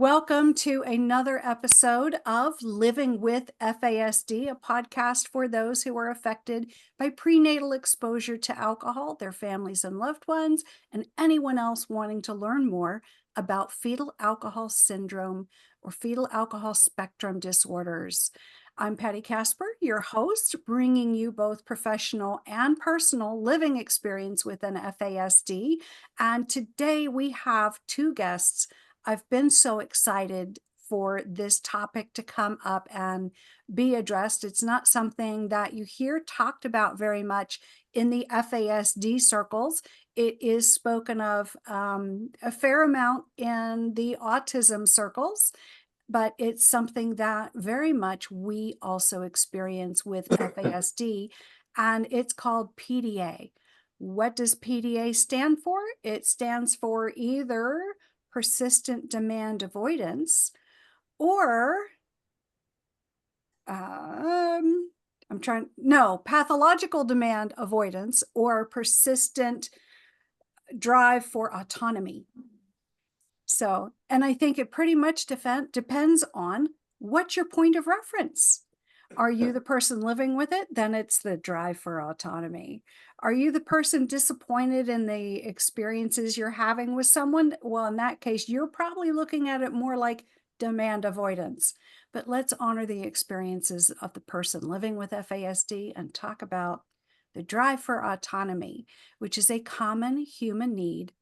Welcome to another episode of Living with FASD, a podcast for those who are affected by prenatal exposure to alcohol, their families and loved ones, and anyone else wanting to learn more about fetal alcohol syndrome or fetal alcohol spectrum disorders. I'm Patti Kasper, your host, bringing you both professional and personal living experience with an FASD. And today we have two guests. I've been so excited for this topic to come up and be addressed. It's not something that you hear talked about very much in the FASD circles. It is spoken of a fair amount in the autism circles, but it's something that very much we also experience with FASD, and it's called PDA. What does PDA stand for? It stands for either persistent demand avoidance or pathological demand avoidance or persistent drive for autonomy. So, and I think it pretty much depends on what's your point of reference. Are you the person living with it? Then it's the drive for autonomy. Are you the person disappointed in the experiences you're having with someone? Well, in that case, you're probably looking at it more like demand avoidance. But let's honor the experiences of the person living with FASD and talk about the drive for autonomy, which is a common human need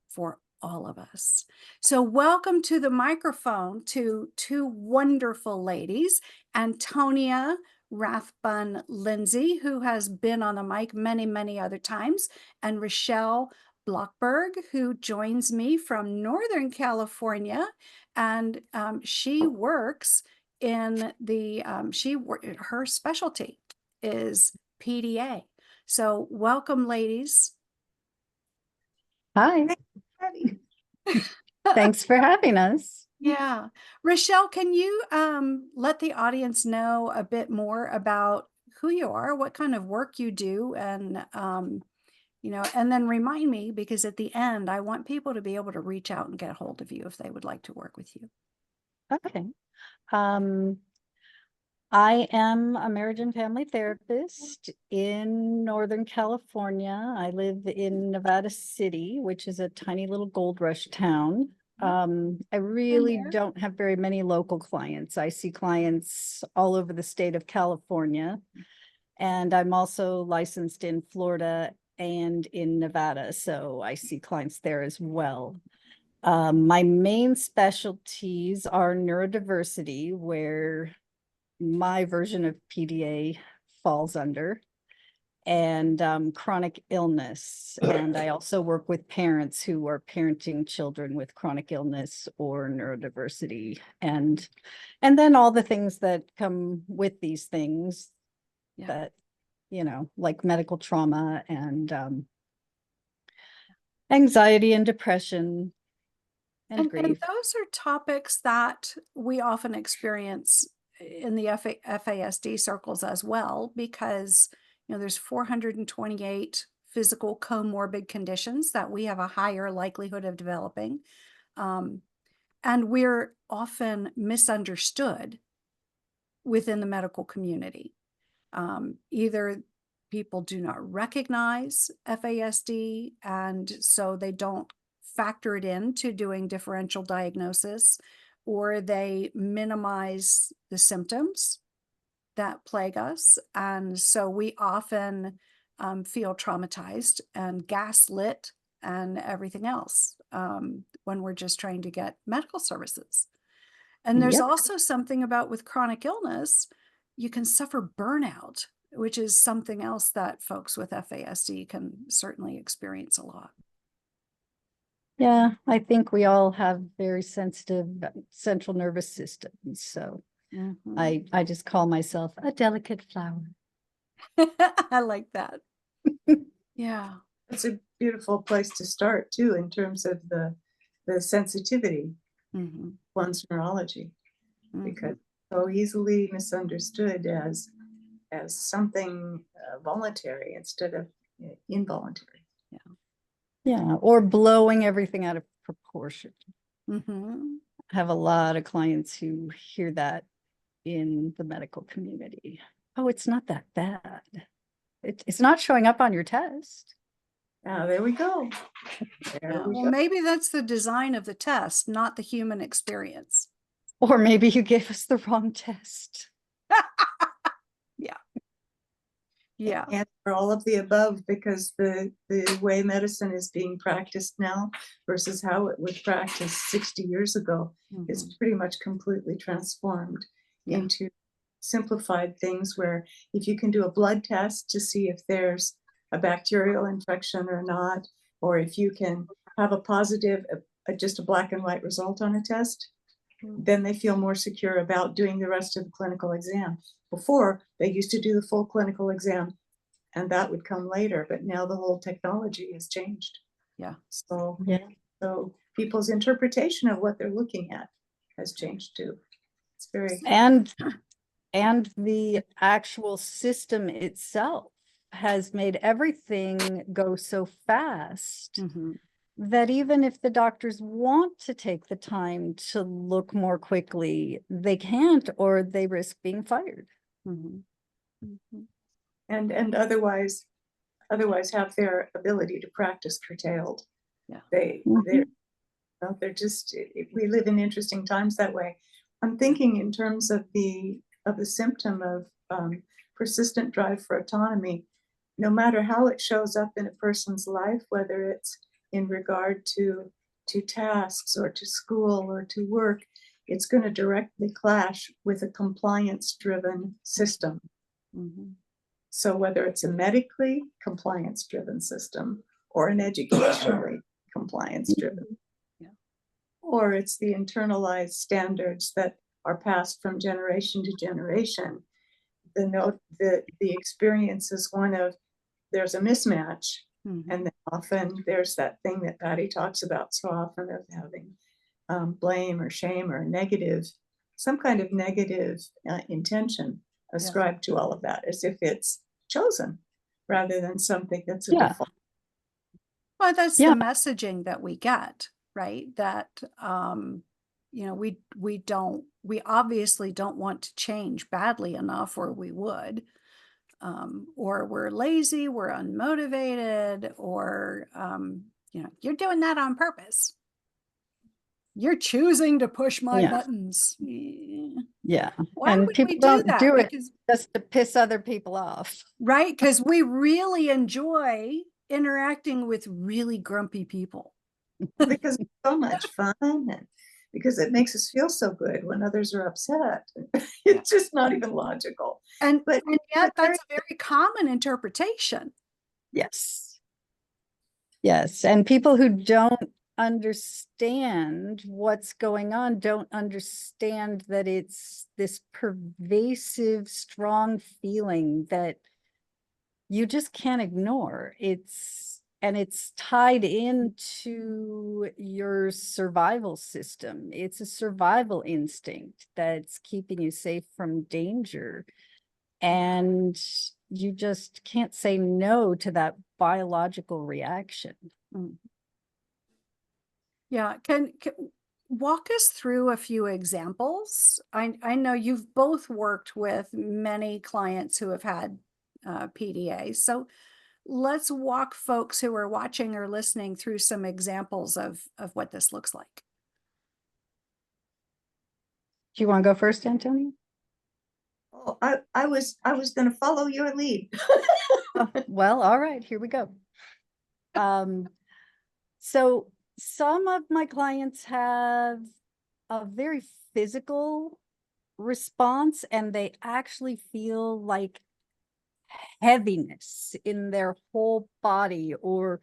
for all of us. So welcome to the microphone to two wonderful ladies, Antonia Rathbun Lindsey, who has been on the mic many, many other times, and Rachelle Blockburg, who joins me from Northern California. And she works in the, her specialty is PDA. So welcome, ladies. Hi. Thanks for having us. Yeah. Rachelle, can you let the audience know a bit more about who you are, what kind of work you do, and and then remind me, because at the end, I want people to be able to reach out and get a hold of you if they would like to work with you. Okay. I am a marriage and family therapist in Northern California. I live in Nevada City, which is a tiny little gold rush town. I really don't have very many local clients. I see clients all over the state of California, and I'm also licensed in Florida and in Nevada, so I see clients there as well. My main specialties are neurodiversity, where my version of PDA falls under, and chronic illness. And I also work with parents who are parenting children with chronic illness or neurodiversity, and then all the things that come with these things, that, like medical trauma and anxiety and depression and grief. And those are topics that we often experience in the FASD circles as well, because there's 428 physical comorbid conditions that we have a higher likelihood of developing, and we're often misunderstood within the medical community. Either people do not recognize FASD, and so they don't factor it into doing differential diagnosis, or they minimize the symptoms that plague us. And so we often feel traumatized and gaslit and everything else when we're just trying to get medical services. And there's also something about with chronic illness, you can suffer burnout, which is something else that folks with FASD can certainly experience a lot. Yeah, I think we all have very sensitive central nervous systems. So I just call myself a delicate flower. I like that. Yeah. It's a beautiful place to start too, in terms of the sensitivity, one's neurology, because so easily misunderstood as something voluntary instead of involuntary. Yeah, or blowing everything out of proportion. have a lot of clients who hear that in the medical community. Oh, it's not that bad. It's not showing up on your test. There we go. There we Well, go. maybe that's the design of the test, not the human experience. Or maybe you gave us the wrong test. Yeah. And for all of the above, because the way medicine is being practiced now versus how it was practiced 60 years ago is pretty much completely transformed Yeah. into simplified things where if you can do a blood test to see if there's a bacterial infection or not, or if you can have a positive, just a black and white result on a test, then they feel more secure about doing the rest of the clinical exam. Before, they used to do the full clinical exam and that would come later, but now the whole technology has changed. Yeah. So, Yeah. so people's interpretation of what they're looking at has changed too. It's very, And the actual system itself has made everything go so fast that even if the doctors want to take the time to look more quickly, they can't, or they risk being fired. and otherwise have their ability to practice curtailed. Yeah. They're just, we live in interesting times that way. I'm thinking in terms of the symptom of persistent drive for autonomy. No matter how it shows up in a person's life, whether it's in regard to tasks or to school or to work, it's going to directly clash with a compliance-driven system. So whether it's a medically compliance-driven system or an educationally compliance-driven, or it's the internalized standards that are passed from generation to generation, the experience is one of there's a mismatch, and then often there's that thing that Patti talks about so often of having blame or shame or some kind of negative intention ascribed to all of that, as if it's chosen rather than something that's a default. Well, that's the messaging that we get, right? That we obviously don't want to change badly enough, or we would, or we're lazy, we're unmotivated, or you're doing that on purpose. You're choosing to push my buttons. Yeah. Why and would people we don't that? do it Because, just to piss other people off. right? Because we really enjoy interacting with really grumpy people. Because it's so much fun, and because it makes us feel so good when others are upset. It's just not even logical. And yet that's a very common interpretation. Yes. Yes. And people who don't understand what's going on don't understand that it's this pervasive, strong feeling that you just can't ignore. It's tied into your survival system. It's a survival instinct that's keeping you safe from danger. And you just can't say no to that biological reaction. Yeah, can walk us through a few examples. I know you've both worked with many clients who have had PDA, so let's walk folks who are watching or listening through some examples of what this looks like. Do you want to go first, Antonia? Oh, I was going to follow your lead. Well, all right, here we go. So some of my clients have a very physical response, and they actually feel like heaviness in their whole body, or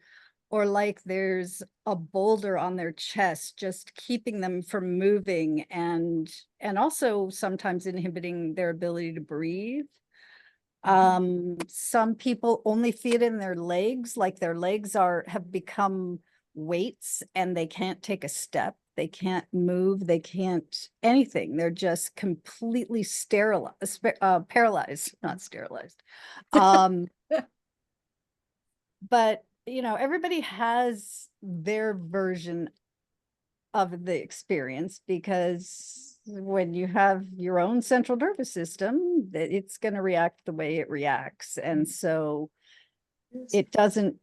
like there's a boulder on their chest just keeping them from moving, and also sometimes inhibiting their ability to breathe. Some people only feel it in their legs, like their legs have become weights and they can't take a step, they can't move, they can't anything. They're just completely paralyzed, not sterilized. But everybody has their version of the experience, because when you have your own central nervous system, that it's going to react the way it reacts. And so it doesn't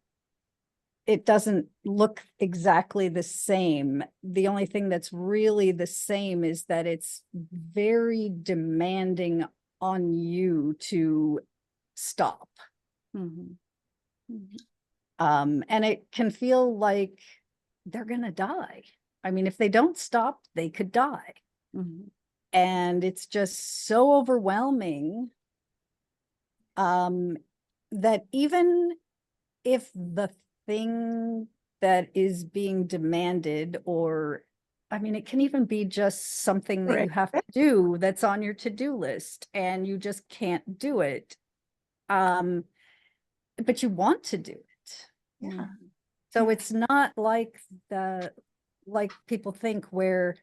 look exactly the same. The only thing that's really the same is that it's very demanding on you to stop. Mhm. And it can feel like they're going to die. I mean, if they don't stop, they could die. Mhm. And it's just so overwhelming that even if the thing that is being demanded, or I mean, it can even be just something that you have to do that's on your to-do list and you just can't do it. But you want to do it. Yeah. So it's not like people think where,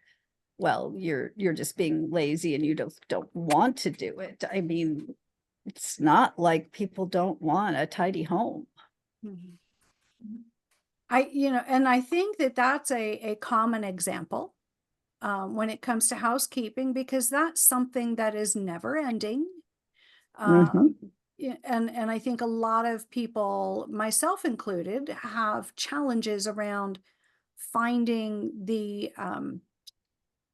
well, you're just being lazy and you don't want to do it. I mean, it's not like people don't want a tidy home. Mhm. And I think that that's a common example when it comes to housekeeping, because that's something that is never ending. And I think a lot of people, myself included, have challenges around finding the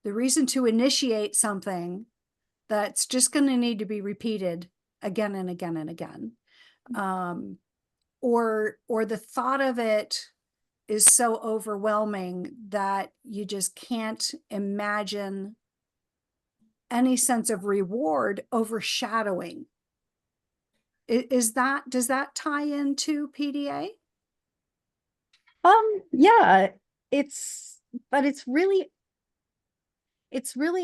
reason to initiate something that's just going to need to be repeated again and again and again. Or the thought of it is so overwhelming that you just can't imagine any sense of reward overshadowing. Does that tie into PDA? Yeah, it's really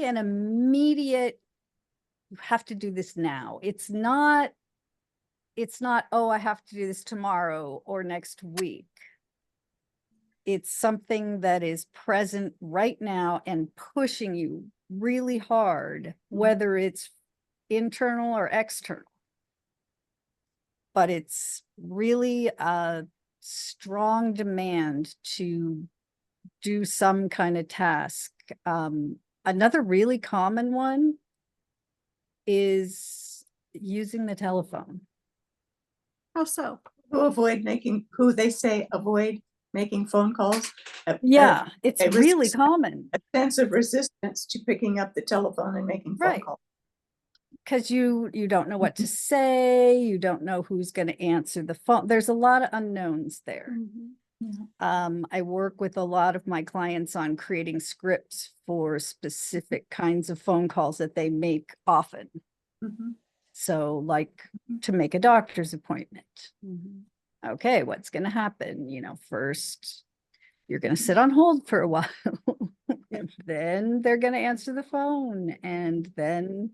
an immediate, you have to do this now. It's not, oh, I have to do this tomorrow or next week. It's something that is present right now and pushing you really hard, whether it's internal or external. But it's really a strong demand to do some kind of task. Another really common one is using the telephone. How so? Who they say avoid making phone calls. Yeah, it's really common. A sense of resistance to picking up the telephone and making phone calls. Because you don't know what to say, you don't know who's going to answer the phone. There's a lot of unknowns there. I work with a lot of my clients on creating scripts for specific kinds of phone calls that they make often. So like to make a doctor's appointment. Okay, what's going to happen? First you're going to sit on hold for a while. And then they're going to answer the phone, and then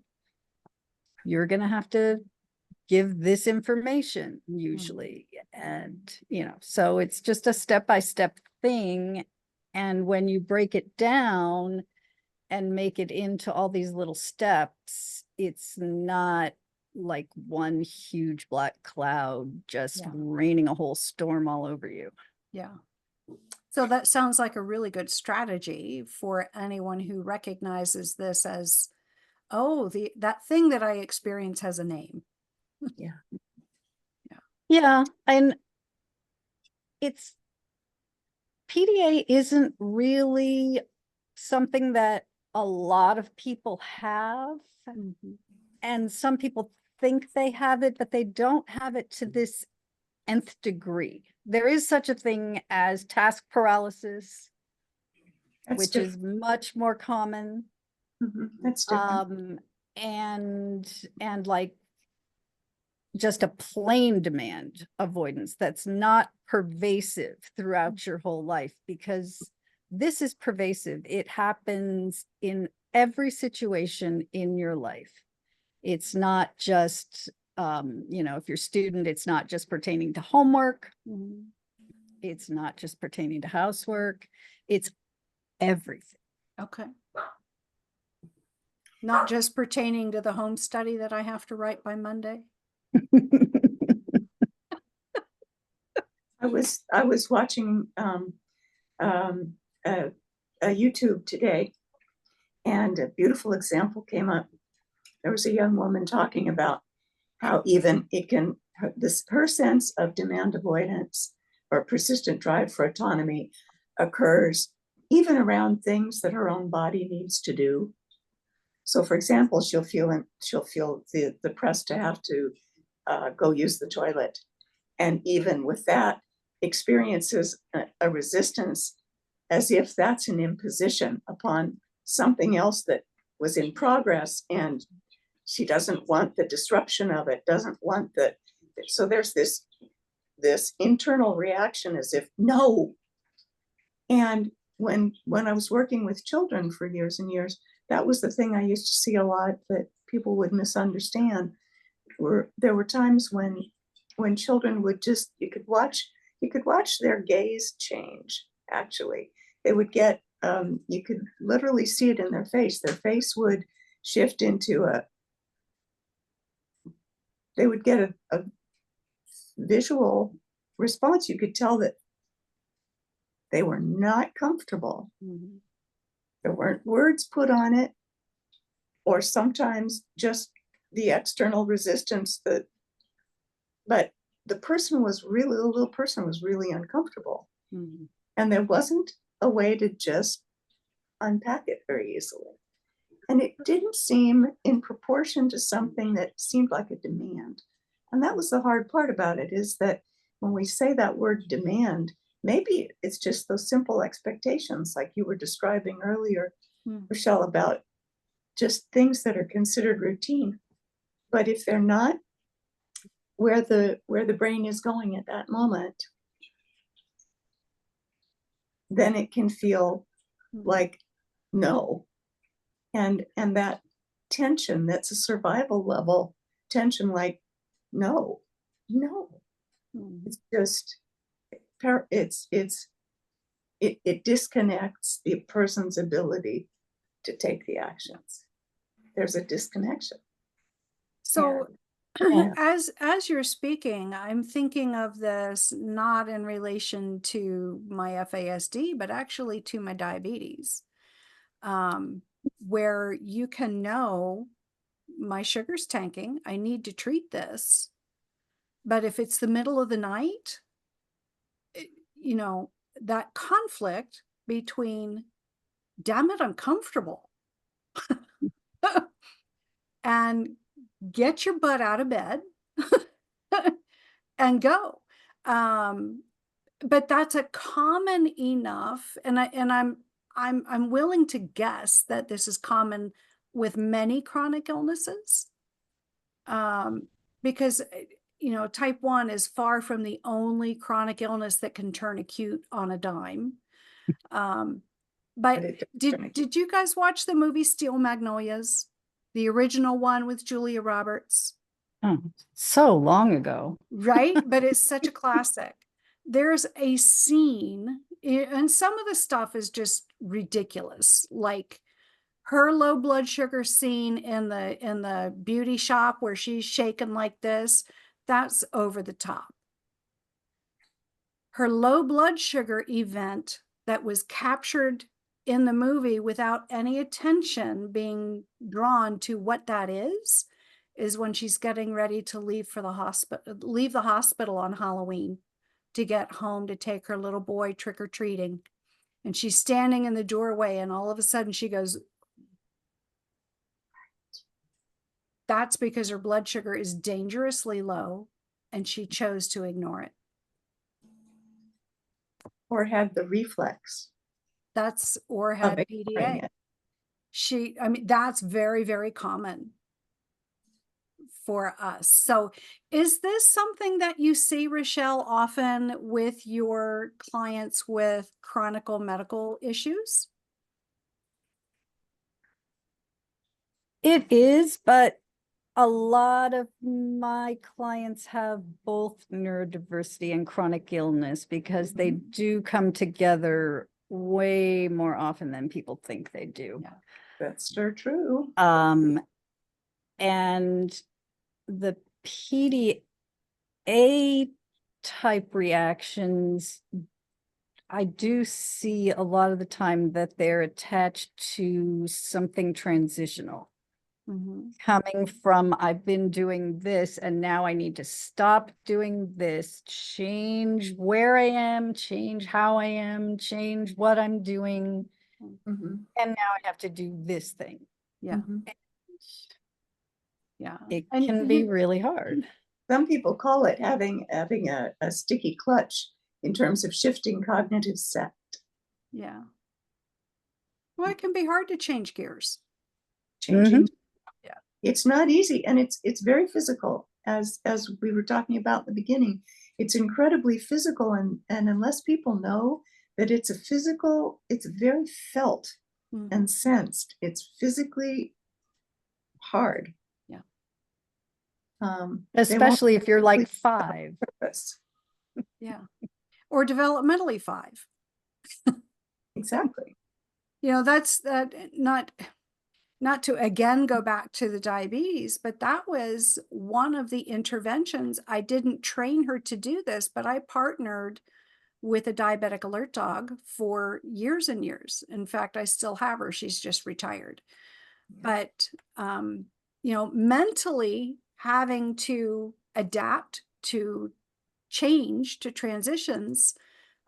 you're going to have to give this information usually. And, so it's just a step-by-step thing. And when you break it down and make it into all these little steps, it's not like one huge black cloud just raining a whole storm all over you. Yeah. So that sounds like a really good strategy for anyone who recognizes this as, oh, that thing that I experience has a name. Yeah. And PDA isn't really something that a lot of people have. And some people think they have it, but they don't have it to this nth degree. There is such a thing as task paralysis, which is much more common. That's different. And like just a plain demand avoidance that's not pervasive throughout your whole life, because this is pervasive. It happens in every situation in your life. It's not just, if you're a student, it's not just pertaining to homework. It's not just pertaining to housework. It's everything. Okay. Not just pertaining to the home study that I have to write by Monday. I was watching a YouTube today, and a beautiful example came up. There was a young woman talking about how even it can, her sense of demand avoidance or persistent drive for autonomy occurs even around things that her own body needs to do. So, for example, she'll feel the press to have to go use the toilet, and even with that, experiences a resistance as if that's an imposition upon something else that was in progress, and she doesn't want the disruption of it, doesn't want the, so there's this internal reaction as if no. And when I was working with children for years and years, that was the thing I used to see a lot that people would misunderstand. There were times when children would just, you could watch their gaze change. Actually, they would get, you could literally see it in their face. Their face would shift into they would get a visual response. You could tell that they were not comfortable. Mm-hmm. There weren't words put on it, or sometimes just the external resistance but the little person was really uncomfortable. Mm-hmm. And there wasn't a way to just unpack it very easily. And it didn't seem in proportion to something that seemed like a demand. And that was the hard part about it, is that when we say that word demand, maybe it's just those simple expectations like you were describing earlier, Rachelle, about just things that are considered routine. But if they're not where the brain is going at that moment, then it can feel like no. And that tension, that's a survival level tension, like no. It's just, it disconnects the person's ability to take the actions. There's a disconnection. So as you're speaking, I'm thinking of this not in relation to my FASD, but actually to my diabetes, where you can know my sugar's tanking, I need to treat this. But if it's the middle of the night, you know, that conflict between, damn it, I'm comfortable, and get your butt out of bed and go. But that's a common enough, and I'm willing to guess that this is common with many chronic illnesses, because you know, type 1 is far from the only chronic illness that can turn acute on a dime. But did you guys watch the movie Steel Magnolias, the original one with Julia Roberts? Oh, so long ago. Right? But it's such a classic. There's a scene, and some of the stuff is just ridiculous, like her low blood sugar scene in the beauty shop where she's shaking like this. That's over the top. Her low blood sugar event that was captured in the movie without any attention being drawn to what that is when she's getting ready to leave the hospital on Halloween to get home to take her little boy trick-or-treating. And she's standing in the doorway, and all of a sudden she goes, that's because her blood sugar is dangerously low, and she chose to ignore it. Or had the reflex. Or had PDA. That's very, very common for us. So is this something that you see, Rachelle, often with your clients with chronic medical issues? It is, but a lot of my clients have both neurodiversity and chronic illness because they do come together way more often than people think they do. Yeah, that's sure true. And the PDA type reactions I do see a lot of the time that they're attached to something transitional. Mhm. Coming from, I've been doing this and now I need to stop doing this, change where I am, change how I am, change what I'm doing. Mhm, And now I have to do this thing. Yeah, mhm. yeah. It And can be really hard. Some people call it having a sticky clutch in terms of shifting cognitive set. yeah. Well, it can be hard to change gears. Changing. Yeah. It's not easy, and it's very physical, as we were talking about in the beginning. It's incredibly physical, and unless people know that it's a physical, it's very felt Mhm. and sensed. It's physically hard. Yeah. They won't Especially if you're like complete 5. purpose. Yeah. Or developmentally 5. Exactly. You know, that's not to again go back to the diabetes, but that was one of the interventions. I didn't train her to do this, but I partnered with a diabetic alert dog for years and years. In fact, I still have her. She's just retired. But, you know, mentally having to adapt to change, to transitions,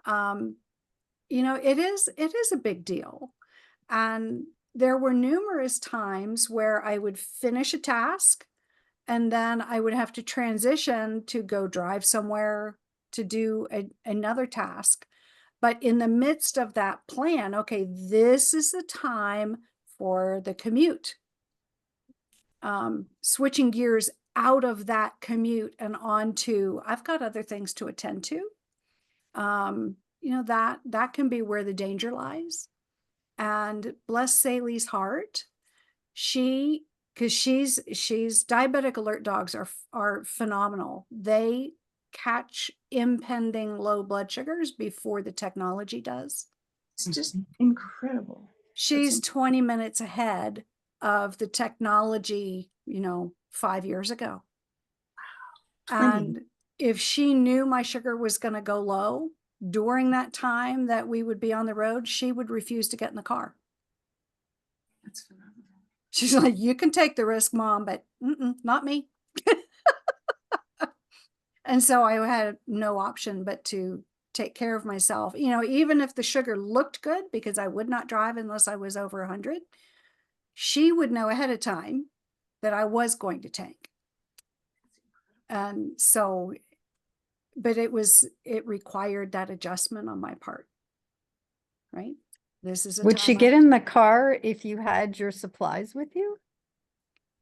you know, it is a big deal. And there were numerous times where I would finish a task and then I would have to transition to go drive somewhere to do another task. But in the midst of that plan, okay, this is the time for the commute. Switching gears out of that commute and onto, I've got other things to attend to. You know, that can be where the danger lies. And bless Sally's heart, because she's diabetic alert dogs are phenomenal. They catch impending low blood sugars before the technology does. It's just incredible. She's 20 minutes ahead of the technology, you know, 5 years ago. 20. And if she knew my sugar was going to go low during that time that we would be on the road, she would refuse to get in the car. That's phenomenal. She's like, you can take the risk, Mom, but not me. And so I had no option but to take care of myself. You know, even if the sugar looked good, because I would not drive unless I was over 100, she would know ahead of time that I was going to tank. And so, but it required that adjustment on my part, right? This is a Would she time get in the car if you had your supplies with you?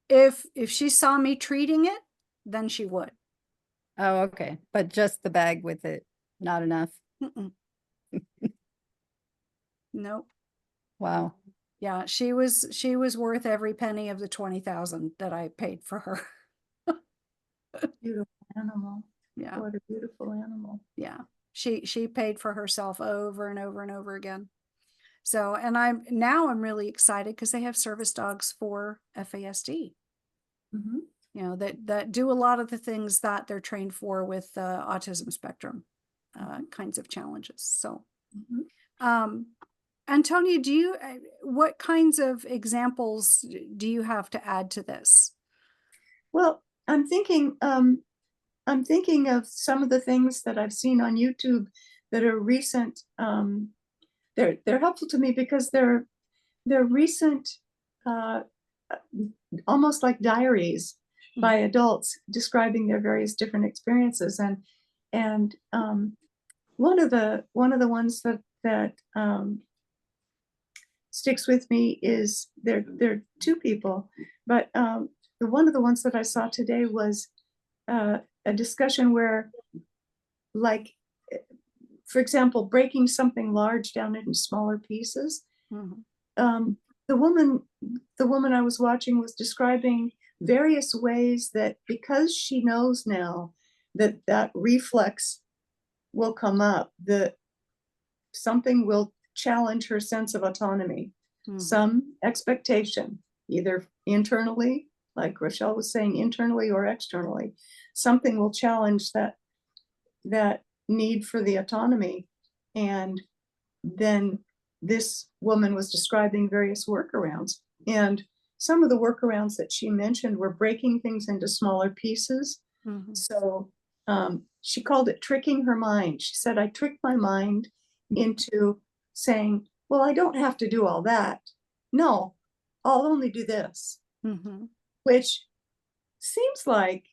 if she saw me treating it, then she would. Oh, okay. But just the bag with it, not enough. Nope. Wow. Yeah, she was worth every penny of the 20,000 that I paid for her. Beautiful animal. Yeah. What a beautiful animal. Yeah. She paid for herself over and over and over again. So, and I'm really excited because they have service dogs for FASD. Mhm. You know, that do a lot of the things that they're trained for with autism spectrum kinds of challenges. So, Antonia, do you, what kinds of examples do you have to add to this? Well, I'm thinking of some of the things that I've seen on YouTube that are recent. They're helpful to me because they're recent, almost like diaries by adults describing their various different experiences. And one of the ones that sticks with me is there are two people, but one of the ones that I saw today was a discussion where, like, for example, breaking something large down into smaller pieces. The woman I was watching was describing various ways that, because she knows now that reflex will come up, that something will challenge her sense of autonomy, some expectation, either internally, like Rachelle was saying, internally or externally. Something will challenge that need for the autonomy. And then this woman was describing various workarounds. And some of the workarounds that she mentioned were breaking things into smaller pieces. Mhm. So she called it tricking her mind. She said, I tricked my mind into saying, well, I don't have to do all that. No, I'll only do this, Mhm. which seems like,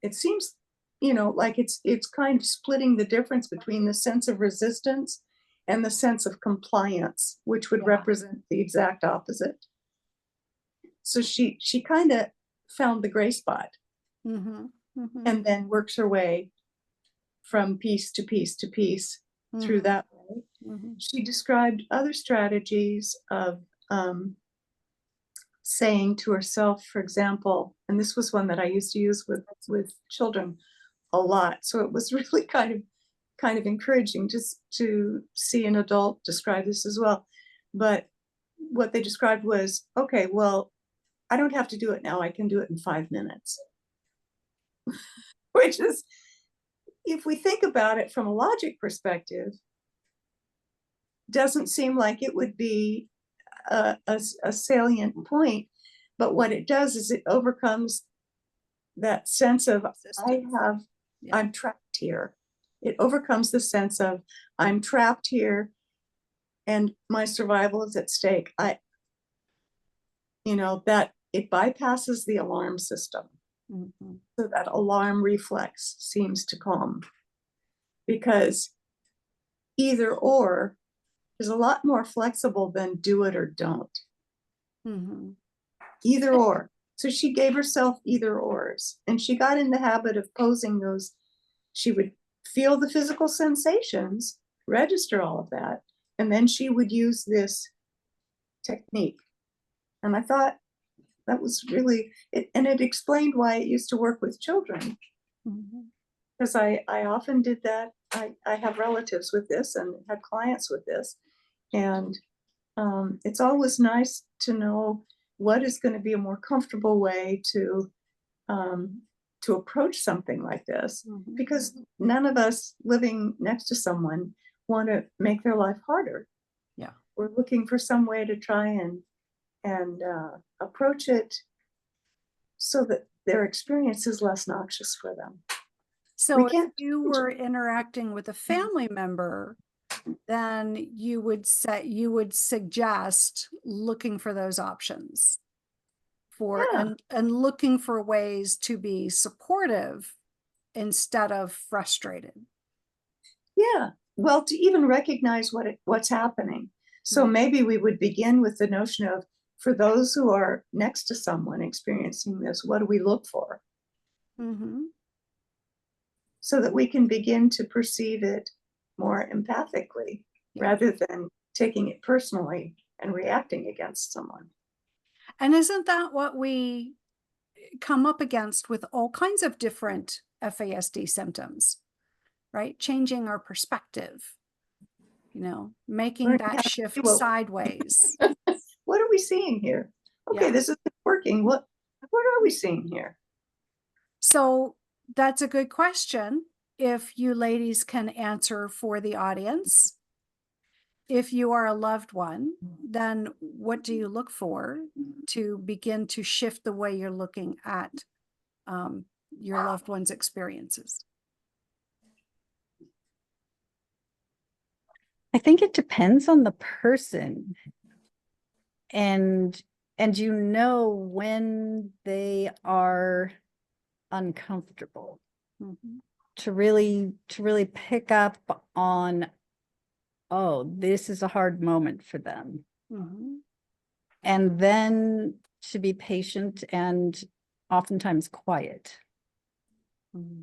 it seems, like it's kind of splitting the difference between the sense of resistance and the sense of compliance, which would Yeah. represent the exact opposite. So she kind of found the gray spot Mhm. Mhm. and then works her way from piece to piece to piece through Mhm. that way. Mhm. She described other strategies of saying to herself, for example, and this was one that I used to use with children a lot. So it was really kind of encouraging just to see an adult describe this as well. But what they described was, okay, well, I don't have to do it now. I can do it in 5 minutes. Which is, if we think about it from a logic perspective, doesn't seem like it would be a salient point. But what it does is it overcomes that sense of I'm trapped here. It overcomes the sense of I'm trapped here and my survival is at stake. That it bypasses the alarm system. Mhm. So that alarm reflex seems to calm, because either or is a lot more flexible than do it or don't. Mhm. Either or. So she gave herself either ors, and she got in the habit of posing those. She would feel the physical sensations, register all of that, and then she would use this technique. And I thought that was really it, and it explained why it used to work with children, Mhm. because I often did that. I have relatives with this and had clients with this, and it's always nice to know what is going to be a more comfortable way to approach something like this, Mhm. because none of us living next to someone want to make their life harder. Yeah. We're looking for some way to try and approach it so that their experience is less noxious for them. So We if can't you change were it. interacting with a family member, then you would suggest looking for those options Yeah. and looking for ways to be supportive instead of frustrated. Yeah, well, to even recognize what's happening. So Mhm. maybe we would begin with the notion of, for those who are next to someone experiencing this, what do we look for? Mm-hmm. So that we can begin to perceive it more empathically, Yeah. rather than taking it personally and reacting against someone. And isn't that what we come up against with all kinds of different FASD symptoms, right? Changing our perspective, making Learning that how to shift see what sideways. what are we seeing here? Okay, Yeah. this isn't working. What are we seeing here? So that's a good question. If you ladies can answer for the audience. If you are a loved one, then what do you look for to begin to shift the way you're looking at your loved one's experiences? I think it depends on the person, and when they are uncomfortable, Mm-hmm. to really pick up on, oh, this is a hard moment for them. Mm-hmm. And then to be patient and oftentimes quiet,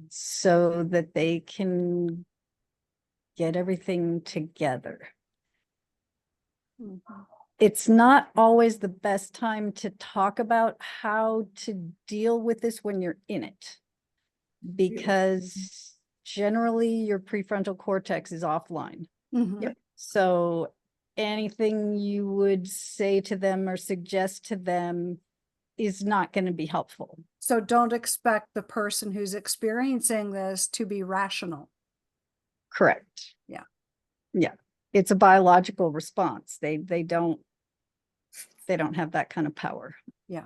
so that they can get everything together. Mm-hmm. It's not always the best time to talk about how to deal with this when you're in it, because generally your prefrontal cortex is offline. Mm-hmm. Yep. So anything you would say to them or suggest to them is not going to be helpful. So don't expect the person who's experiencing this to be rational. Correct. Yeah. Yeah, it's a biological response. They don't have that kind of power. Yeah.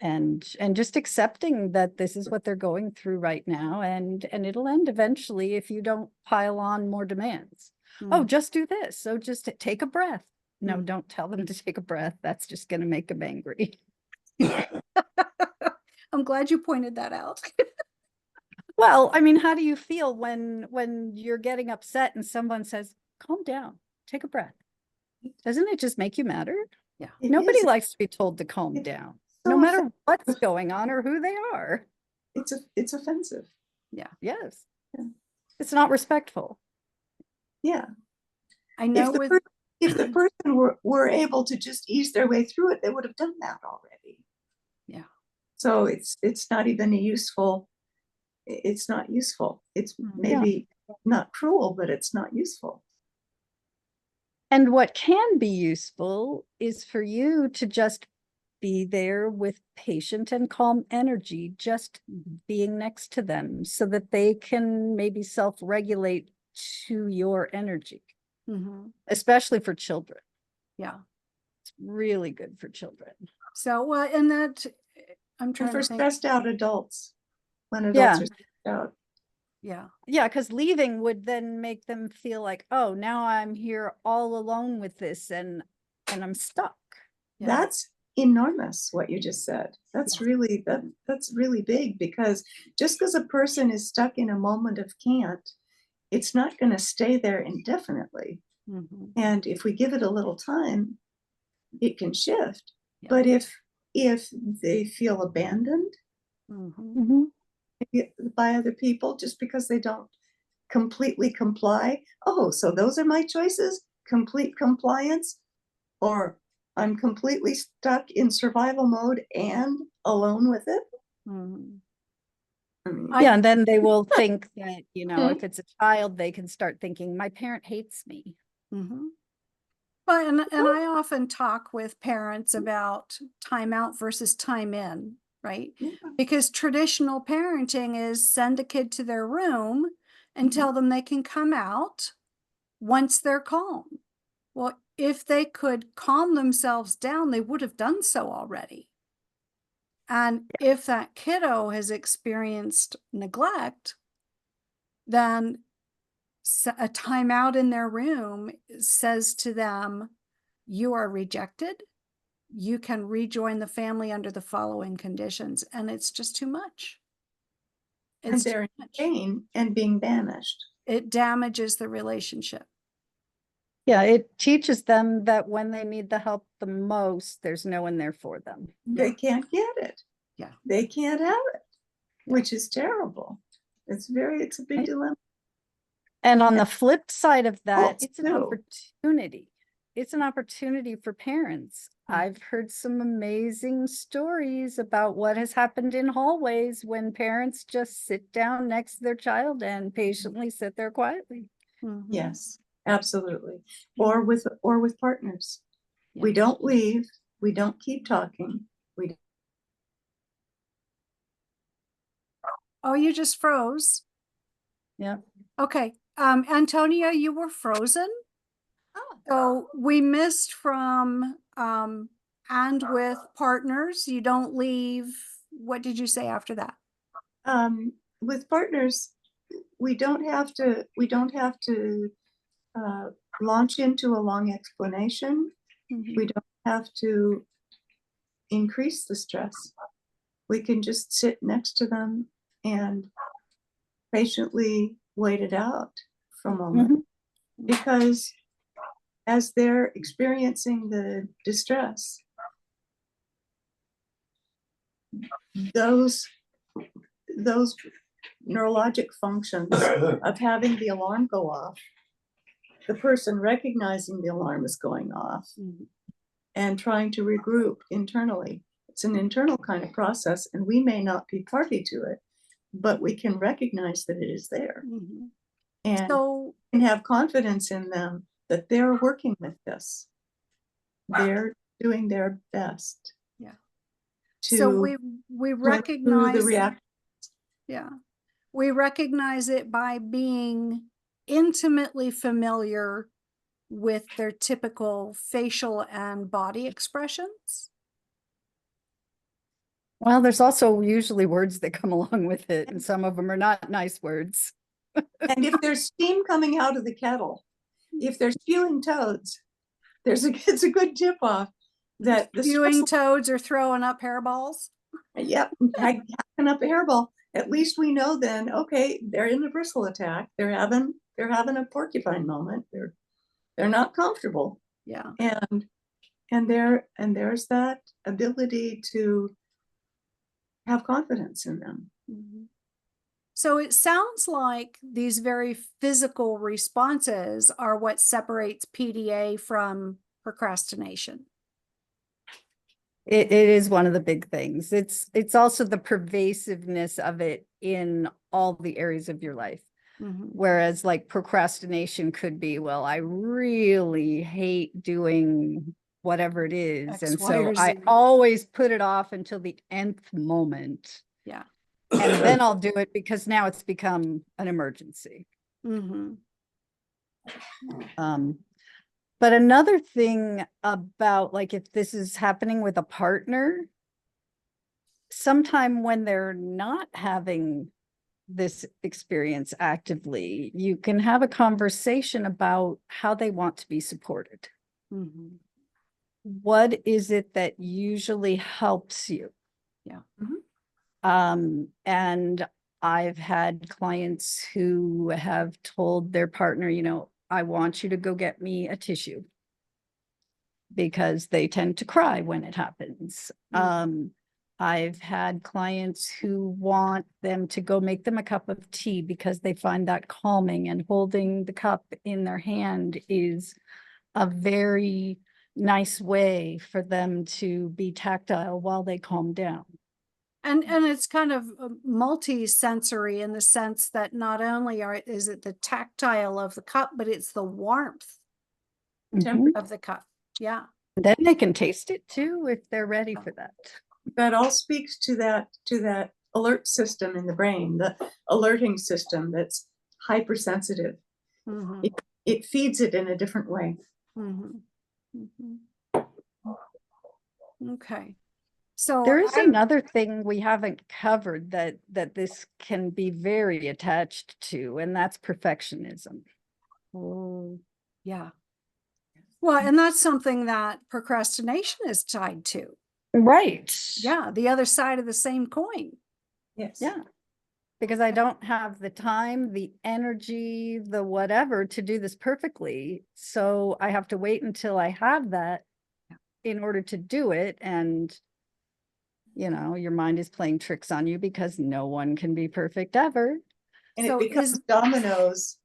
And just accepting that this is what they're going through right now, and it'll end eventually if you don't pile on more demands. Oh, just do this. So just take a breath. No, don't tell them to take a breath. That's just going to make them angry. I'm glad you pointed that out. Well, I mean, how do you feel when you're getting upset and someone says, calm down, take a breath? Doesn't it just make you madder? Yeah. Nobody likes to be told to calm down, no matter what's going on or who they are. It's offensive. Yeah. Yes. Yeah. It's not respectful. Yeah. I know if the person were able to just ease their way through it, they would have done that already. Yeah. So it's not even it's not useful. It's maybe not cruel, but it's not useful. And what can be useful is for you to just be there with patient and calm energy, just being next to them so that they can maybe self-regulate to your energy, especially for children. Yeah. It's really good for children. So, well, and that I'm trying for to think. stressed out adults, when adults are stressed out. Yeah. Yeah, because leaving would then make them feel like, oh, now I'm here all alone with this and I'm stuck. Yeah. That's enormous what you just said. That's really that's really big, because just because a person is stuck in a moment of can't, it's not going to stay there indefinitely. And if we give it a little time, it can shift. Yeah. But if they feel abandoned by other people just because they don't completely comply, oh, so those are my choices: complete compliance, or I'm completely stuck in survival mode and alone with it. Yeah, and then they will think that, if it's a child, they can start thinking, my parent hates me. Well, and I often talk with parents about time out versus time in, right? Yeah. Because traditional parenting is send the kid to their room and tell them they can come out once they're calm. Well, if they could calm themselves down, they would have done so already. And if that kiddo has experienced neglect, then a timeout in their room says to them, you are rejected. You can rejoin the family under the following conditions. And it's just too much. And they're in pain and being banished. It damages the relationship. Yeah, it teaches them that when they need the help the most, there's no one there for them. They can't get it. Yeah. They can't have it, which is terrible. It's a big dilemma. And on the flip side of that, it's an too. opportunity. It's an opportunity for parents. I've heard some amazing stories about what has happened in hallways when parents just sit down next to their child and patiently sit there quietly. Yes, absolutely. Or with partners. Yeah. We don't leave. We don't keep talking. Oh, you just froze. Yeah. Okay. Antonia, you were frozen. So we missed from and with partners, you don't leave. What did you say after that? With partners, we don't have to launch into a long explanation. We don't have to increase the stress. We can just sit next to them and patiently wait it out for a moment, because as they're experiencing the distress, those neurologic functions of having the alarm go off, the person recognizing the alarm is going off and trying to regroup internally. It's an internal kind of process, and we may not be party to it, but we can recognize that it is there. And So, can have confidence in them that they're working with this. They're doing their best. Yeah. To so we recognize the reaction. Yeah. We recognize it by being intimately familiar with their typical facial and body expressions? Well, there's also usually words that come along with it, and some of them are not nice words. And if there's steam coming out of the kettle, if there's spewing toads, it's a good tip off that the Spewing toads or throwing up hairballs? Yep, hacking up a hairball. At least we know then, okay, they're in a bristle attack. They're having a porcupine moment. They're not comfortable. Yeah. And there's that ability to have confidence in them. Mm-hmm. So it sounds like these very physical responses are what separates PDA from procrastination. It is one of the big things. It's also the pervasiveness of it in all the areas of your life. Mm-hmm. Whereas like procrastination could be, well, I really hate doing whatever it is. X, And Y, so or I Z. always put it off until the nth moment. Yeah. And then I'll do it because now it's become an emergency. Mm-hmm. But another thing about like if this is happening with a partner, sometime when they're not having this experience actively, you can have a conversation about how they want to be supported. Mm-hmm. What is it that usually helps you? Yeah. And I've had clients who have told their partner, you know, I want you to go get me a tissue, because they tend to cry when it happens. I've had clients who want them to go make them a cup of tea because they find that calming, and holding the cup in their hand is a very nice way for them to be tactile while they calm down. And it's kind of multi-sensory in the sense that not only is it the tactile of the cup, but it's the warmth of the cup. Yeah. Then they can taste it too if they're ready for that. That all speaks to that alert system in the brain, the alerting system that's hypersensitive. Mm-hmm. It feeds it in a different way. Mm-hmm. Mm-hmm. Okay. So there is another thing we haven't covered that this can be very attached to, and that's perfectionism. Oh, yeah. Well, and that's something that procrastination is tied to. Right. Yeah, the other side of the same coin. Yes. Yeah. Because I don't have the time, the energy, the whatever to do this perfectly. So I have to wait until I have that in order to do it. And, you know, your mind is playing tricks on you because no one can be perfect ever. And So it becomes dominoes.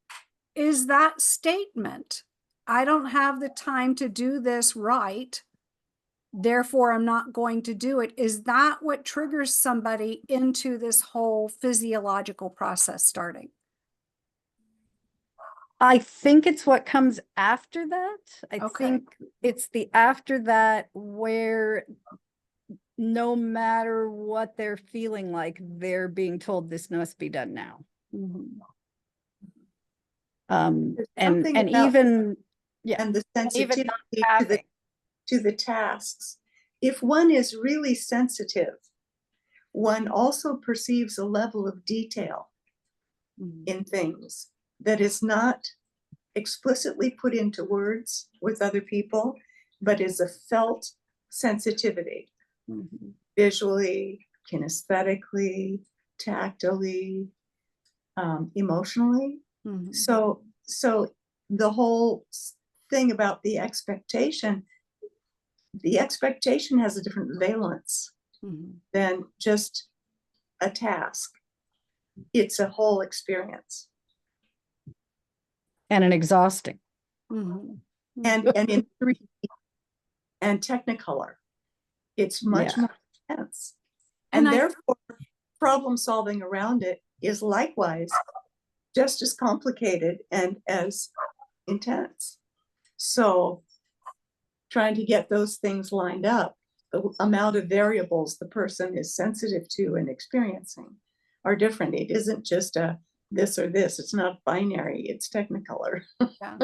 Is that statement, I don't have the time to do this right, therefore I'm not going to do it, is that what triggers somebody into this whole physiological process starting? I think it's what comes after that. I Okay. think it's the after that where no matter what they're feeling like, they're being told this must be done now. Mm-hmm. And even, yeah, and the sensitivity even to the tasks. If one is really sensitive, one also perceives a level of detail in things that is not explicitly put into words with other people, but is a felt sensitivity, visually, kinesthetically, tactily, emotionally. So the whole thing about the expectation has a different valence than just a task. It's a whole experience. and an exhausting. And in 3D and Technicolor, it's much more intense. And therefore, problem solving around it is likewise just as complicated and as intense. So trying to get those things lined up, the amount of variables the person is sensitive to and experiencing are different. It isn't just a this or this. It's not binary, it's technicolor. Yeah.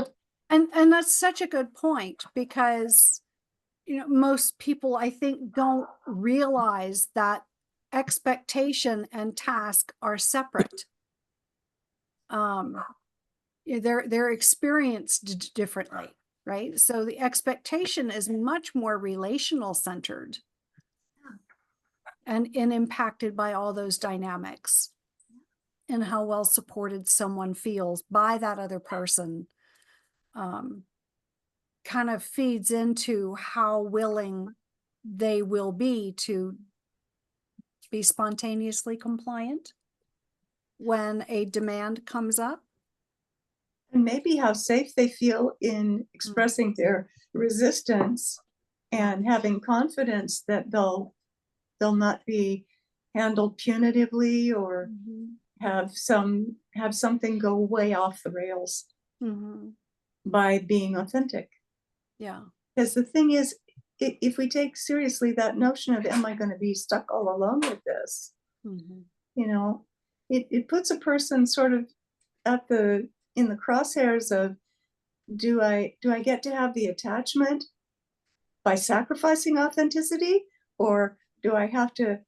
And that's such a good point, because, you know, most people, I think, don't realize that expectation and task are separate. They're experienced differently, right? So the expectation is much more relational centered and impacted by all those dynamics and how well supported someone feels by that other person. Kind of feeds into how willing they will be to be spontaneously compliant when a demand comes up. And maybe how safe they feel in expressing their resistance and having confidence that they'll not be handled punitively or have something go way off the rails by being authentic. Yeah. Because the thing is, if we take seriously that notion of, am I going to be stuck all alone with this? You know, it puts a person sort of in the crosshairs of, do I get to have the attachment by sacrificing authenticity, or do I have to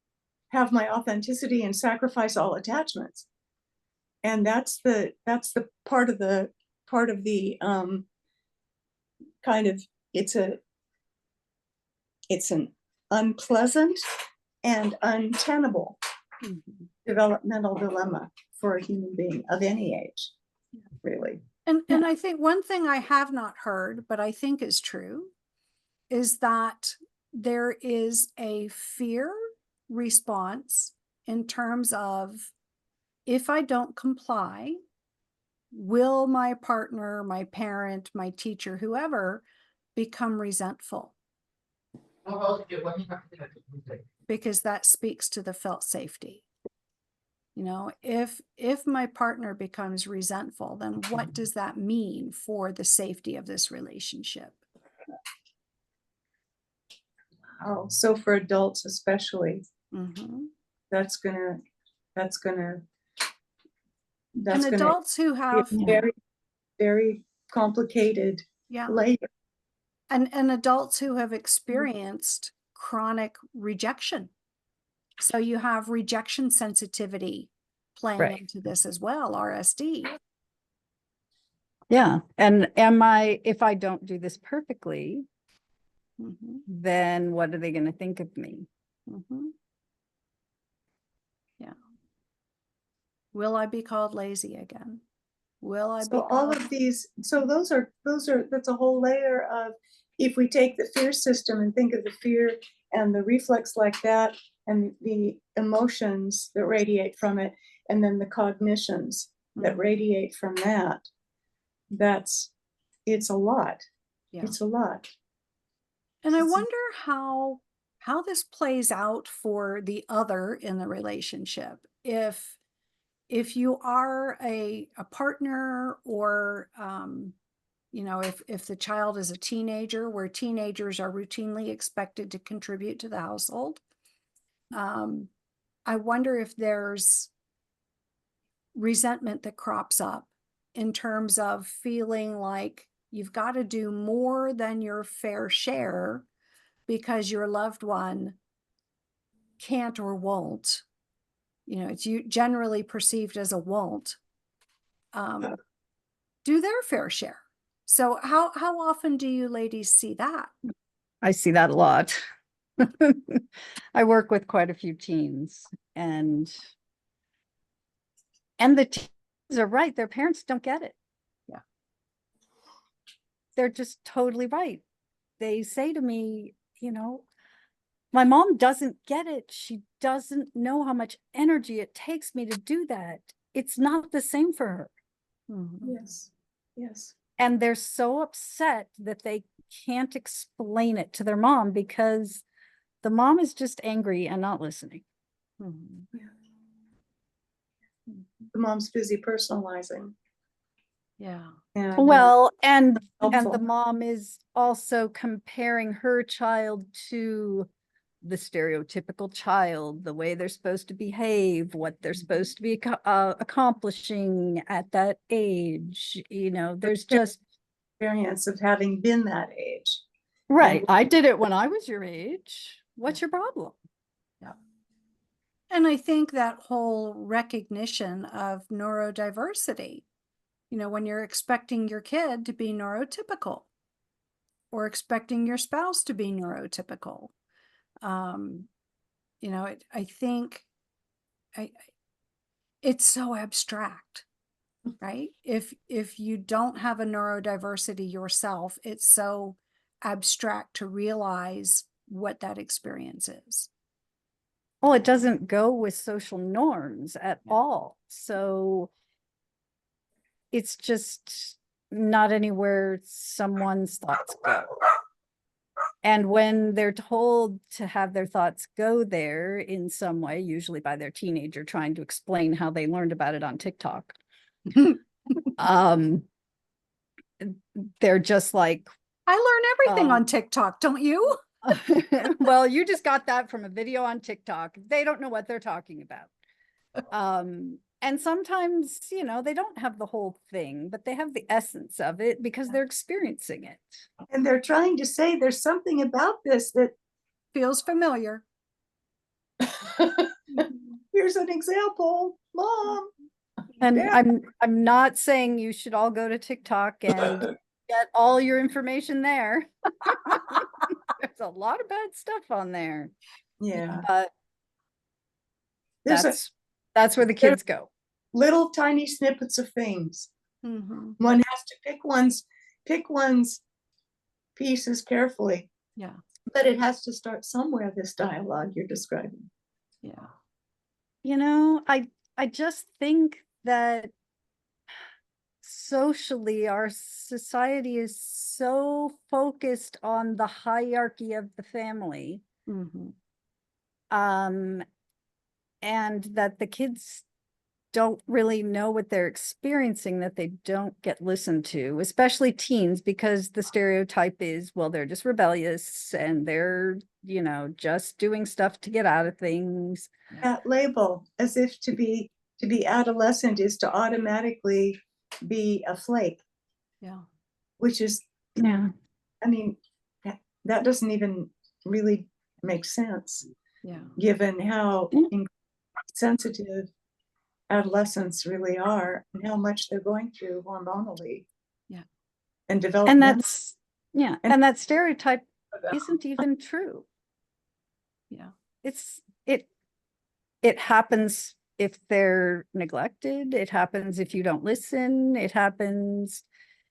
have my authenticity and sacrifice all attachments? And that's the part of the kind of, it's an unpleasant and untenable developmental dilemma for a human being of any age, really. And I think one thing I have not heard, but I think is true, is that there is a fear response in terms of, if I don't comply, will my partner, my parent, my teacher, whoever, become resentful? Because that speaks to the felt safety. You know, if my partner becomes resentful, then what does that mean for the safety of this relationship? Oh, so for adults especially, that's gonna and adults who have very, very complicated layer. And adults who have experienced chronic rejection. So you have rejection sensitivity playing into this as well, RSD. Yeah. And if I don't do this perfectly, then what are they going to think of me? Yeah. Will I be called lazy again? Will I be So all of these, so that's a whole layer of, if we take the fear system and think of the fear and the reflex like that, and the emotions that radiate from it, and then the cognitions that radiate from that, it's a lot. Yeah. It's a lot. And I wonder how this plays out for the other in the relationship. If you are a partner, or you know, if the child is a teenager, where teenagers are routinely expected to contribute to the household, I wonder if there's resentment that crops up in terms of feeling like you've got to do more than your fair share because your loved one can't or won't. You know, it's generally perceived as a won't do their fair share. So how often do you ladies see that? I see that a lot. I work with quite a few teens, and the teens are right. Their parents don't get it. Yeah. They're just totally right. They say to me, you know, my mom doesn't get it. She doesn't know how much energy it takes me to do that. It's not the same for her. Yes. Yes. And they're so upset that they can't explain it to their mom, because the mom is just angry and not listening. The mom's busy personalizing. Yeah. Well, and the mom is also comparing her child to the stereotypical child, the way they're supposed to behave, what they're supposed to be accomplishing at that age. You know, there's just Experience of having been that age. right. I did it when I was your age. What's your problem? And I think that whole recognition of neurodiversity, you know, when you're expecting your kid to be neurotypical or expecting your spouse to be neurotypical, you know, I think it's so abstract, right? If you don't have a neurodiversity yourself, it's so abstract to realize what that experience is. Well, it doesn't go with social norms at all. So it's just not anywhere someone's thoughts go. And when they're told to have their thoughts go there in some way, usually by their teenager trying to explain how they learned about it on TikTok, they're just like, I learn everything on TikTok, don't you? well, you just got that from a video on TikTok. They don't know what they're talking about. And sometimes, you know, they don't have the whole thing, but they have the essence of it because they're experiencing it. And they're trying to say there's something about this that feels familiar. Here's an example, Mom. And Yeah. I'm not saying you should all go to TikTok and get all your information there. There's a lot of bad stuff on there. Yeah. But There's that's where the kids go. Little tiny snippets of things. Mm-hmm. One has to pick one's pieces carefully. Yeah. But it has to start somewhere, this dialogue you're describing. Yeah. You know, I just think that socially our society is so focused on the hierarchy of the family. Mm-hmm. And that the kids don't really know what they're experiencing, that they don't get listened to, especially teens, because the stereotype is, well, they're just rebellious and they're, you know, just doing stuff to get out of things. That label, as if to be adolescent is to automatically be a flake. Yeah. Which is, yeah. I mean, that doesn't even really make sense. Yeah. Given how sensitive adolescents really are and how much they're going through hormonally. Yeah. And develop. And that's, yeah. And that stereotype isn't even true. Yeah. It happens if they're neglected. It happens if you don't listen. It happens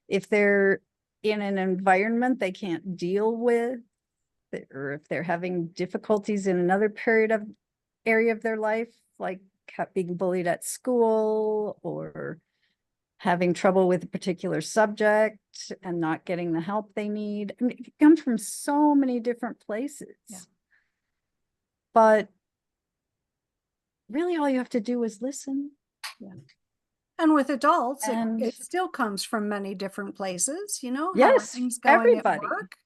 if they're in an environment they can't deal with, or if they're having difficulties in another area of their life, like being bullied at school or having trouble with a particular subject and not getting the help they need. I mean, it comes from so many different places. Yeah. But really all you have to do is listen. Yeah. And with adults, And it still comes from many different places, you know, how are yes, things going everybody. at work?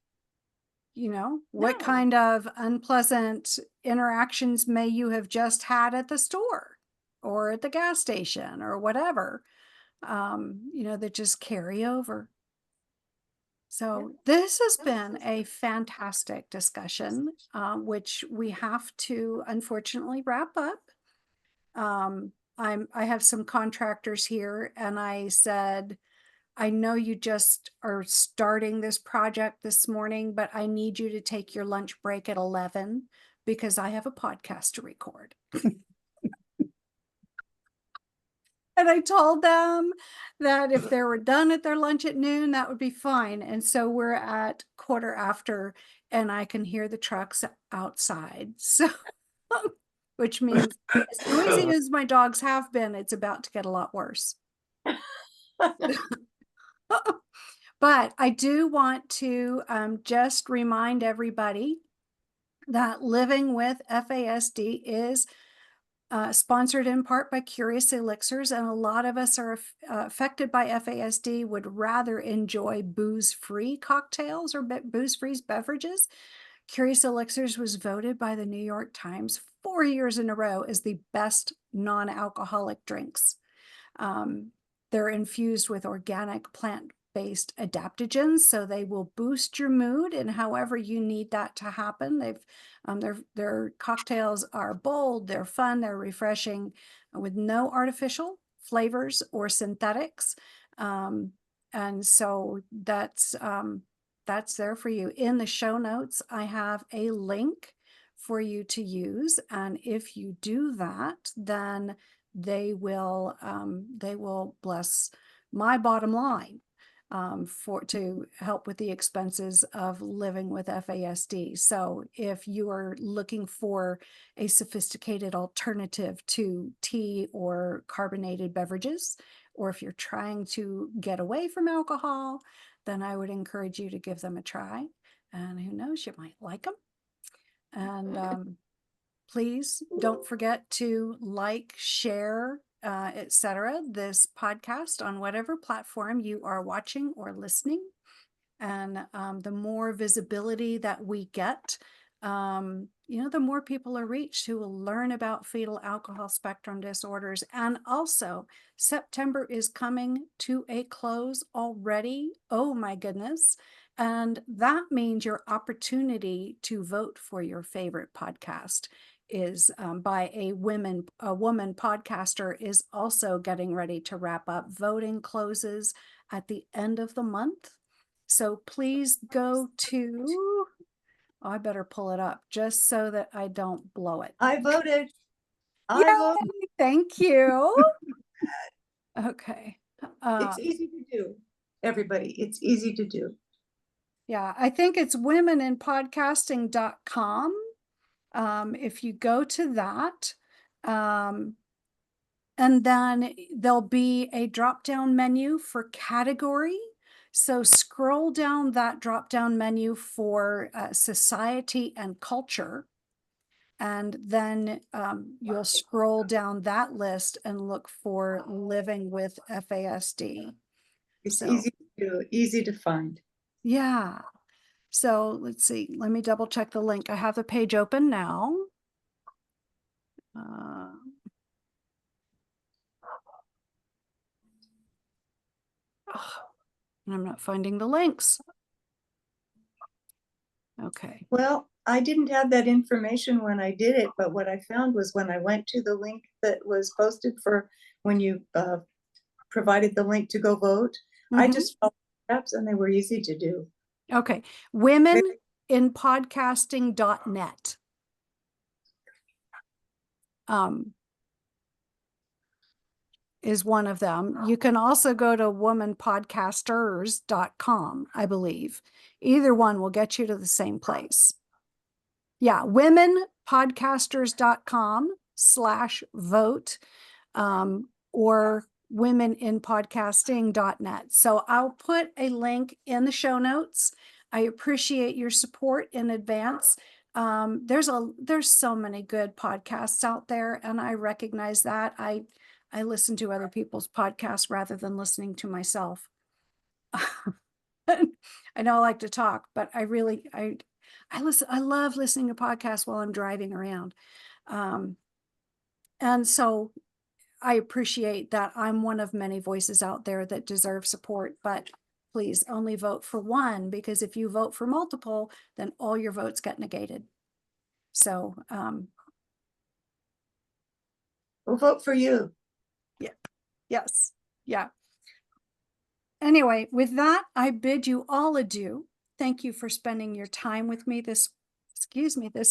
You know, what No. kind of unpleasant interactions may you have just had at the store or at the gas station or whatever, you know, that just carry over. So this has been a fantastic discussion, which we have to unfortunately wrap up. I have some contractors here and I said, I know you just are starting this project this morning, but I need you to take your lunch break at 11 because I have a podcast to record. And I told them that if they were done at their lunch at noon, that would be fine. And so we're at 1:15 and I can hear the trucks outside. So, which means as noisy as my dogs have been, it's about to get a lot worse. But I do want to just remind everybody that Living with FASD is sponsored in part by Curious Elixirs, and a lot of us are affected by FASD would rather enjoy booze-free cocktails or booze-free beverages. Curious Elixirs was voted by the New York Times 4 years in a row as the best non-alcoholic drinks. They're infused with organic plant-based adaptogens, so they will boost your mood in however you need that to happen. Their cocktails are bold, they're fun, they're refreshing, with no artificial flavors or synthetics. And so that's there for you. In the show notes, I have a link for you to use. And if you do that, then they will bless my bottom line to help with the expenses of living with FASD. So if you are looking for a sophisticated alternative to tea or carbonated beverages, or if you're trying to get away from alcohol, then I would encourage you to give them a try. And who knows, you might like them. And please don't forget to like, share, etc. this podcast on whatever platform you are watching or listening. And the more visibility that we get, the more people are reached who will learn about fetal alcohol spectrum disorders. And also, September is coming to a close already. Oh my goodness. And that means your opportunity to vote for your favorite podcast is by a woman podcaster is also getting ready to wrap up. Voting closes at the end of the month. So please go to, I better pull it up just so that I don't blow it. I voted. Yay! Thank you. Okay. It's easy to do, everybody. It's easy to do. Yeah, I think it's womeninpodcasting.com. If you go to that, and then there'll be a drop-down menu for category. So scroll down that drop-down menu for society and culture. And then you'll scroll down that list and look for living with FASD. It's So, easy to do, easy to find. Yeah. So let's see. Let me double check the link. I have the page open now. I'm not finding the links. Okay. Well, I didn't have that information when I did it, but what I found was when I went to the link that was posted for when you provided the link to go vote, I just followed the steps and they were easy to do. Okay. Womeninpodcasting.net. Is one of them. You can also go to womanpodcasters.com, I believe. Either one will get you to the same place. Yeah, womenpodcasters.com/vote, or womeninpodcasting.net. So I'll put a link in the show notes. I appreciate your support in advance. There's so many good podcasts out there, and I recognize that. I listen to other people's podcasts rather than listening to myself. I know I like to talk, but I love listening to podcasts while I'm driving around. And so I appreciate that I'm one of many voices out there that deserve support, but please only vote for one, because if you vote for multiple, then all your votes get negated. So, we'll vote for you. Yeah. Yes. Yeah. Anyway, with that, I bid you all adieu. Thank you for spending your time with me this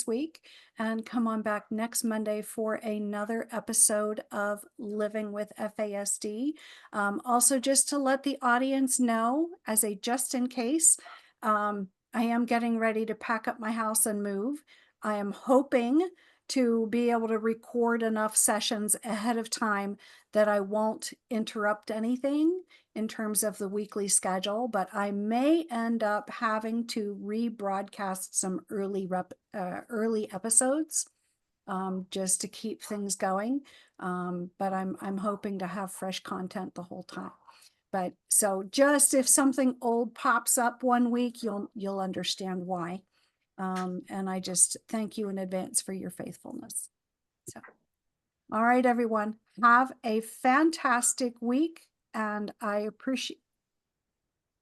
week, and come on back next Monday for another episode of Living with FASD. Also, just to let the audience know, as a just in case, I am getting ready to pack up my house and move. I am hoping to be able to record enough sessions ahead of time that I won't interrupt anything in terms of the weekly schedule, but I may end up having to rebroadcast some early episodes just to keep things going. But I'm hoping to have fresh content the whole time. But so just if something old pops up one week, you'll understand why. And I just thank you in advance for your faithfulness. So, all right, everyone, have a fantastic week, and I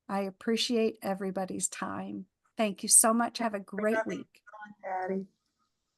appreciate everybody's time. Thank you so much. Have a great week. Patty.